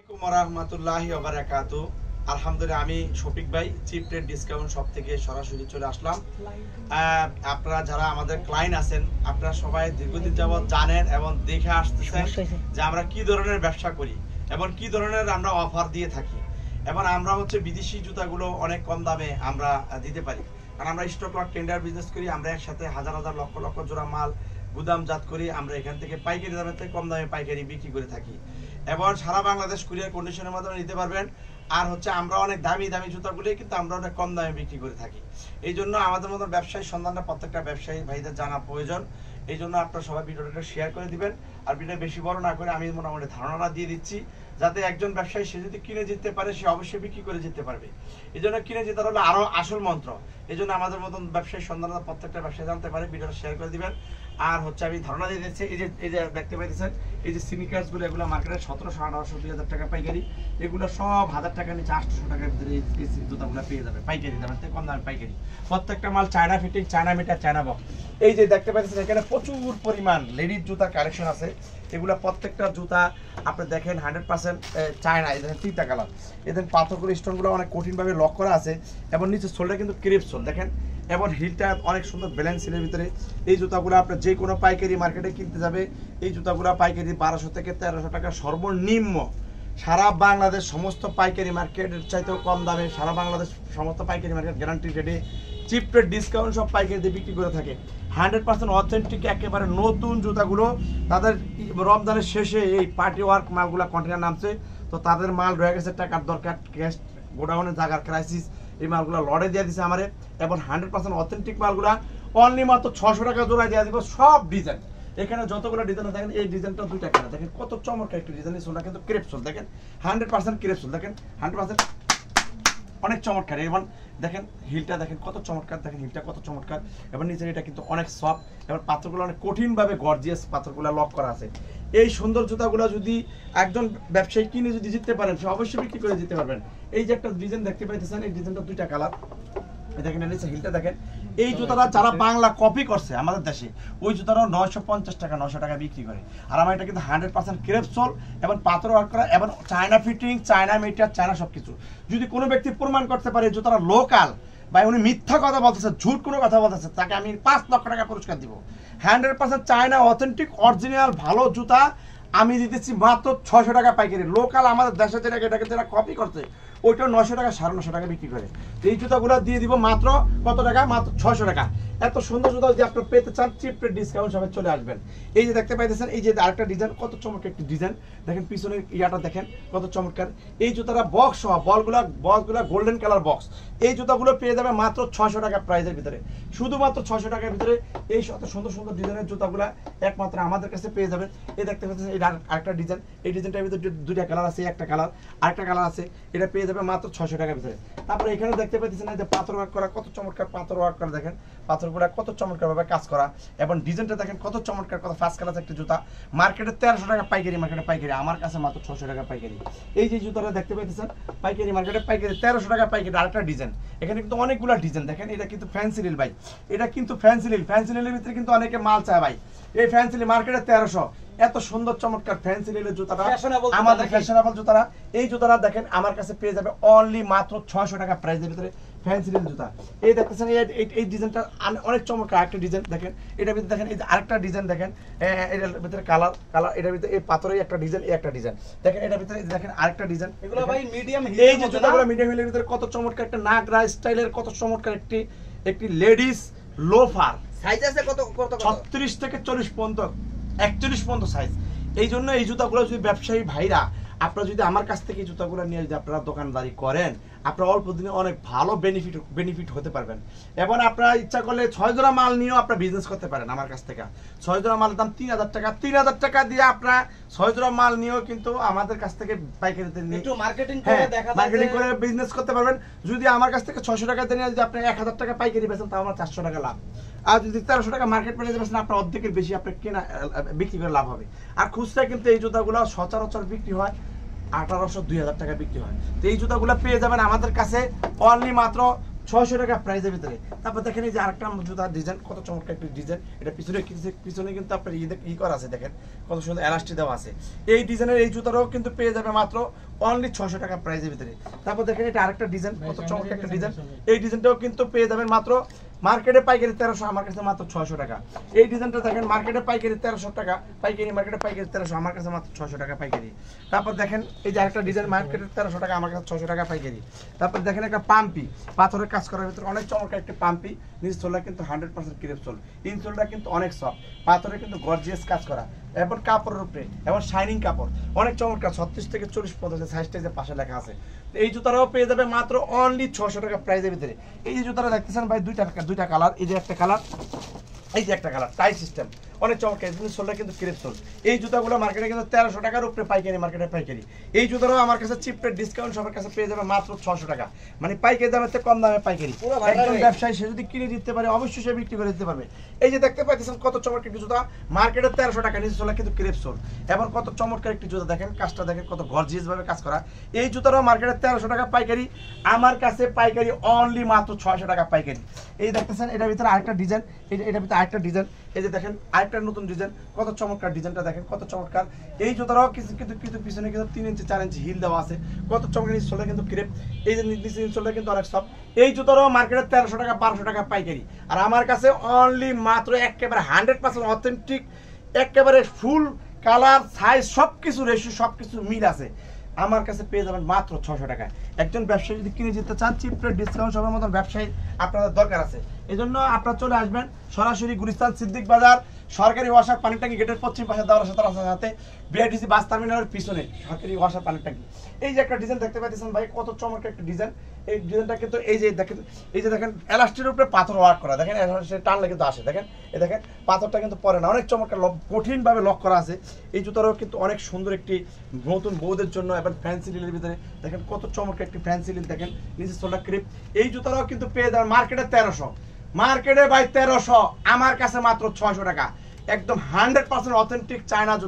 আলহামদুলিল্লাহ, আমি শফিক ভাই চিপ রেট ডিসকাউন্ট শপ থেকে সরাসরি চলে আসলাম। আপনারা যারা আমাদের ক্লায়েন্ট আছেন, আপনারা সবাই দীর্ঘদিন যাবত জানেন এবং দেখে আসতেছেন যে আমরা কি ধরনের ব্যবসা করি এবং কি ধরনের আমরা অফার দিয়ে থাকি। এবং আমরা বিদেশি জুতাগুলো অনেক কম দামে আমরা দিতে পারি, কারণ আমরা স্টক লট টেন্ডার বিজনেস করি। আমরা একসাথে হাজার হাজার লক্ষ লক্ষ জোড়া মাল গুদামজাত করি। আমরা এখান থেকে পাইকারি দামের থেকে কম দামে পাইকারি বিক্রি করে থাকি এবং সারা বাংলাদেশ কুরিয়ার কন্ডিশনের মাধ্যমে নিতে পারবেন। আর আমরা অনেক দামি দামি জুতাগুলোই কিন্তু আমরা অনেক কম দামে বিক্রি করে থাকি। এই জন্য আমাদের মতো ব্যবসায়ী সন্ধানটা প্রত্যেকটা ব্যবসায়ী ভাইদের জানা প্রয়োজন। এই জন্য আপনারা সবাই ভিডিওটা শেয়ার করে দিবেন। আর ভিডিও বেশি বড় না করে আমি মোটামুটি ধারণা দিয়ে দিচ্ছি, যাতে একজন ব্যবসায়ী সে যদি কিনে যেতে পারে, সে অবশ্যই বিক্রি করে যেতে পারবে। এই জন্য কিনে যেতে হলে আরো আসল মন্ত্র। এই জন্য আমাদের মতন ব্যবসায়ী সন্ধানটা প্রত্যেকটা ব্যবসায়ী জানতে পারে, ভিডিওটা শেয়ার করে দিবেন। আর আমি ধারণা দিয়ে দিচ্ছি, এই যে দেখতে পাইতেছেন, এই যে সিনিকার্স গুলো, এগুলো মার্কেটে 1700, 1800, 2000 টাকা পাইকারি। এগুলো সব 1000 টাকা নিচে 800 টাকার ভিতরে এই জুতাগুলো পেয়ে যাবে পাইকারি দামের থেকে কম দামে পাইকারি। প্রত্যেকটা মাল China fitting, China metre, China box. এই যে দেখতে পাচ্ছেন, এখানে প্রচুর পরিমাণ লেডিস জুতা কালেকশন আছে। এগুলা প্রত্যেকটা জুতা আপনি দেখেন 100% চায়না। এই দেখেন 3টা কালার। এদের পাথরগুলো স্টোনগুলো অনেক কঠিনভাবে লক করা আছে এবং নিচে সোলটা কিন্তু ক্রেপ সোল দেখেন, এবং হিলটা অনেক সুন্দর ব্যালেন্স হিলের ভিতরে। এই জুতাগুলো আপনার যে কোনো পাইকারি মার্কেটে কিনতে যাবে, এই জুতাগুলো পাইকারি 1200 থেকে 1300 টাকা সর্বনিম্ন। সারা বাংলাদেশ সমস্ত পাইকারি মার্কেটের চাইতেও কম দামে সারা বাংলাদেশ সমস্ত পাইকারি মার্কেট গ্যারান্টি রেটে চিপ রেট ডিসকাউন্ট সব পাইকারিতে বিক্রি করে থাকে। 100% অথেন্টিক একেবারে নতুন জুতাগুলো। তাদের রমজানের শেষে এই পার্টি ওয়ার্ক মালগুলো কন্টেনার নামছে, তো তাদের মাল রয়ে গেছে, টাকার দরকার, ক্যাশ গোডাউনে জায়গার ক্রাইসিস, এই মালগুলো লড়ে দিয়ে দিছে আমারে। এবং 100% অথেন্টিক মালগুলা অনলি মাত্র 600 টাকা জোড়ায় দিয়ে দিব। সব ডিজাইন এখানে যতগুলো ডিজাইন দেখেন, এই ডিজাইনটা 2 টাকা দেখেন কত চমৎকার একটি ডিজাইন। এই সোলটা কিন্তু ক্রেপ সোল দেখেন, 100% ক্রেপ সোল দেখেন, 100% অনেক চমৎকার। এবং দেখেন হিলটা দেখেন কত চমৎকার, দেখেন হিলটা কত চমৎকার। এবং নিচের এটা কিন্তু অনেক সফট, এবং পাথরগুলো অনেক কঠিনভাবে গর্জিয়াস পাথরগুলো লক করা আছে। এই সুন্দর জুতাগুলো যদি একজন ব্যবসায়ী কিনে যদি জিততে পারেন, সে অবশ্যই বিক্রি করে দিতে পারবেন। এই যে একটা ডিজাইন দেখতে পাইতেছেন, এই ডিজাইনটা 2টা কালার। দেখেন নিচে হিলটা দেখেন। এই জুতাটা যারা বাংলা কপি করছে আমাদের দেশে, ওই জুতাটাও 950 টাকা 900 টাকা বিক্রি করে। আর আমার এটা কিন্তু 100% ক্রেপ সোল এবং পাথর ওয়ার্ক করা এবং China fitting, China metre, China সবকিছু। যদি কোনো ব্যক্তি প্রমাণ করতে পারে এই জুতাটা লোকাল বা উনি মিথ্যা কথা বলতেছে, ঝুট কোনো কথা বলতেছে, তাকে আমি 5 লক্ষ টাকা পুরস্কার দিব। 100% চায়না অথেন্টিক অরিজিনাল ভালো জুতা আমি দিতেছি মাত্র 600 টাকা পাইকারি। লোকাল আমাদের দেশে এটাকে যারা কপি করছে, ওইটা 900 টাকা 950 টাকা বিক্রি করে। এই জুতাগুলো দিয়ে দিব মাত্র কত টাকা? মাত্র 600 টাকা। এত সুন্দর জুতা যদি আপনি পেতে চান, চিপ রেট ডিসকাউন্ট সবাই চলে আসবেন। এই যে দেখতে পাইতেছেন, এই যে আরেকটা ডিজাইন, কত চমৎকার একটি ডিজাইন দেখেন, পিছনের ইয়াটা দেখেন কত চমৎকার। এই জুতাটা বক্স সহ, বক্সগুলা গোল্ডেন কালার বক্স। এই জুতাগুলো পেয়ে যাবে মাত্র 600 টাকা প্রাইসের ভিতরে, শুধুমাত্র 600 টাকার ভিতরে। এই শত সুন্দর সুন্দর ডিজাইনের জুতাগুলো একমাত্র আমাদের কাছে পেয়ে যাবেন। এই দেখতে পাচ্ছেন, এই আরেকটা ডিজাইন, এই ডিজাইনটার ভিতরে 2টা কালার আছে, একটা কালার আরেকটা কালার আছে। এটা পেয়ে যাবে মাত্র 600 টাকার ভিতরে। তারপরে এখানে দেখতে পাচ্ছেন যে পাথর ওয়ার্ক করা, কত চমৎকার পাথর ওয়ার্ক করা দেখেন, পাথরগুলো কত চমৎকার ভাবে কাজ করা। এবং ডিজাইনটা দেখেন কত চমৎকার, কত ফার্স্ট ক্লাস একটা জুতা। মার্কেটে 1300 টাকা পাইকারি, মার্কেটে পাইকারি, আমার কাছে মাত্র 600 টাকা পাইকারি। এই যে জুতাটা দেখতে পাইতেছেন পাইকারি, মার্কেটে পাইকারি 1300 টাকা পাইকারি। আরেকটা ডিজাইন, এখানে কিন্তু অনেকগুলো ডিজাইন দেখেন। এটা কিন্তু ফ্যান্সি রিল ভাই, এটা কিন্তু ফ্যান্সি রিল। ফ্যান্সি রিলের ভিতরে কিন্তু অনেকে মাল চায় ভাই। এই ফ্যান্সি রিল মার্কেটে 1300। এত সুন্দর চমৎকার ফ্যান্সি রিলের জুতাটা, আমাদের ফ্যাশনেবল জুতাটা, এই জুতাটা দেখেন আমার কাছে পেয়ে যাবে অনলি মাত্র 600 টাকা প্রাইসের ভিতরে ফ্যান্সি রিল জুতা। এই দেখতেছেন এই ডিজাইনটা অনেক চমৎকার একটা ডিজাইন দেখেন। এটার ভিতরে দেখেন এই যে আরেকটা ডিজাইন দেখেন, এটার ভিতরে কালার, এটার ভিতরে এই পাথরের একটা ডিজাইন, এই একটা ডিজাইন দেখেন। এটার ভিতরে দেখেন আরেকটা ডিজাইন। এগুলো ভাই মিডিয়াম হিল, এই যে জুতাগুলো মিডিয়াম হিলের ভিতরে কত চমৎকার একটা নাগরা স্টাইলের, কত চমৎকার একটি লেডিস লোফার। সাইজ আছে কত 36 থেকে 40 পর্যন্ত, 41 পর্যন্ত সাইজ। এই জন্য এই জুতাগুলো যদি ব্যবসায়ী ভাইরা আপনারা যদি আমার কাছ থেকে এই জুতাগুলো নিয়ে যদি আপনারা দোকানদারি করেন, আপনারা অল্প দিনে অনেক ভালো বেনিফিট হতে পারবেন। এবং আপনারা ইচ্ছা করলে 6 জোড়া মাল নিয়েও আপনারা বিজনেস করতে পারেন আমার কাছ থেকে। 6 জোড়া মালের দাম 3000 টাকা। 3000 টাকা দিয়ে আপনারা 6 জোড়া মাল নিয়েও কিন্তু আমাদের কাছ থেকে পাইকারিতে নিয়ে একটু মার্কেটিং করে দেখা যায়, মার্কেটিং করে বিজনেস করতে পারবেন। যদি আমার কাছ থেকে 600 টাকা দিয়ে যদি আপনি 1000 টাকা পাইকারি বেচেন, তাও আমার 400 টাকা লাভ। আর যদি 1300 টাকা মার্কেট প্রাইসে বেচেন, আপনার অর্ধেকের বেশি আপনার কেনা বিক্রি করে লাভ হবে। আর খুচরা কিন্তু এই জুতাগুলো সচরাচর বিক্রি হয় 1800-2000 টাকা বিক্রি হয়। তো এই জুতাগুলো পেয়ে যাবেন আমাদের কাছে অনলি মাত্র 600 টাকা প্রাইসের ভিতরে। তারপর দেখেন এই যে আরেকটা জুতার ডিজাইন, কত চমৎকার একটা ডিজাইন। এটা পিছনে কিন্তু আপনার ই করা আছে দেখেন, কত সুন্দর এলাস্টিক দেওয়া আছে। এই ডিজাইনের এই জুতাটাও কিন্তু পেয়ে যাবে মাত্র অনলি 600 টাকা প্রাইসের ভিতরে। তারপর দেখেন এটা আরেকটা ডিজাইন, কত চমৎকার একটা ডিজাইন। এই ডিজাইনটাও কিন্তু পেয়ে যাবেন মাত্র মার্কেটে পাইকারি 1300, আমার কাছে মাত্র 600 টাকা। এই ডিজাইনটা দেখেন মার্কেটে পাইকারি 1300 টাকা পাইকারি, মার্কেটে পাইকারি 1300, আমার কাছে মাত্র 600 টাকা পাইকারি। তারপর দেখেন এই যে আরেকটা ডিজাইন মার্কেটে 1300 টাকা, আমার কাছে 600 টাকা পাইকারি। তারপর দেখেন একটা পাম্পি, পাথরের কাজ করার ভিতরে অনেক চমৎকার একটি পাম্পি, নিচ সোলটা কিন্তু 100% ক্রেপ সোল, ইনসোলটা কিন্তু অনেক সফট, পাথরে কিন্তু গর্জিয়াস কাজ করা, এবং কাপড়ের উপরে এবং শাইনিং কাপড়, অনেক চমৎকার। 36 থেকে 40 পর্যন্ত সাইজটা যে পাশে লেখা আছে। এই জুতাটাও পেয়ে যাবে মাত্র অনলি 600 টাকা প্রাইসের ভিতরে। এই যে জুতাটা দেখতেছেন ভাই, দুইটা কালার, এই যে একটা কালার, এই যে একটা কালার, টাই সিস্টেম, অনেক চমৎকার। সোলটা কিন্তু ক্রেপ সোল। এই জুতাগুলো মার্কেটে কিন্তু 1300 টাকার উপরে পাইকারি, মার্কেটে পাইকারি। এই জুতাটাও আমার কাছে চিপ রেট ডিসকাউন্ট সবার কাছে পেয়ে যাবে মাত্র 600 টাকা, মানে পাইকারি দামের থেকে কম দামে পাইকারি। একজন ব্যবসায়ী সে যদি কিনে দিতে পারে অবশ্যই সে বিক্রি করে দিতে পারবে। এই যে দেখতে পাচ্ছেন কত চমৎকার একটি জুতা, মার্কেটে 1300 টাকা, নিচে সোলটা কিন্তু ক্রেপ সোল, এবং কত চমৎকার একটি জুতা। দেখেন কাজটা দেখেন কত গর্জিয়াস ভাবে কাজ করা। এই জুতাটাও মার্কেটে 1300 টাকা পাইকারি, আমার কাছে পাইকারি অনলি মাত্র 600 টাকা পাইকারি। এই দেখতেছেন এটার ভিতরে আরেকটা ডিজাইন, এটার ভিতরে আরেকটা ডিজাইন, এই যে দেখেন আরেকটা নতুন ডিজাইন, কত চমৎকার ডিজাইনটা দেখেন, কত চমৎকার। এই জুতাটাও কিন্তু পিছনে কিন্তু 3 ইঞ্চি 4 ইঞ্চি হিল দেওয়া আছে, কত চমৎকার। নিচে সোলটা কিন্তু ক্রেপ, এই যে নিচে সোলটা কিন্তু অনেক সফট। এই জুতাটাও মার্কেটে 1300 টাকা 1200 টাকা পাইকারি, আর আমার কাছে অনলি মাত্র একেবারে 100% অথেন্টিক, একেবারে ফুল কালার সাইজ সবকিছু রেশিও সবকিছু মিল আছে, আমার কাছে পেয়ে যাবেন মাত্র 600 টাকায়। একজন ব্যবসায়ী যদি কিনে যেতে চান চিপ রেট ডিসকাউন্ট সবার মতন ব্যবসায়ী আপনাদের দরকার আছে, এই জন্য আপনারা চলে আসবেন সরাসরি গুলিস্তান সিদ্দিক বাজার সরকারি ওয়াসার পানির ট্যাঙ্কি গেটের পশ্চিম পাশে দেওয়ার সাথে বিআরটিসি বাস টার্মিনালের পিছনে সরকারি ওয়াসার পানির ট্যাঙ্কি। এই যে একটা ডিজাইন দেখতে পাচ্ছেন ভাই, কত চমৎকার একটা ডিজাইন। এই ডিজাইনটা কিন্তু এই যে দেখেন এলাস্টিকের উপরে পাথর ওয়ার্ক করা, দেখেন সে টানলে কিন্তু আসে, দেখেন এই দেখেন পাথরটা কিন্তু পরে না, অনেক চমৎকার কঠিনভাবে লক করা আছে। এই জুতারও কিন্তু অনেক সুন্দর একটি নতুন বউদের জন্য, এবং ফ্যান্সি লিলের ভিতরে দেখেন কত চমৎকার একটি ফ্যান্সি লিল, দেখেন নিচে সোলটা ক্রিপ। এই জুতারও কিন্তু পেয়ে যাবেন মার্কেটে 1300, মার্কেটে ভাই 1300, আমার কাছে মাত্র 600 টাকা, একদম 100% অথেন্টিক চায়না।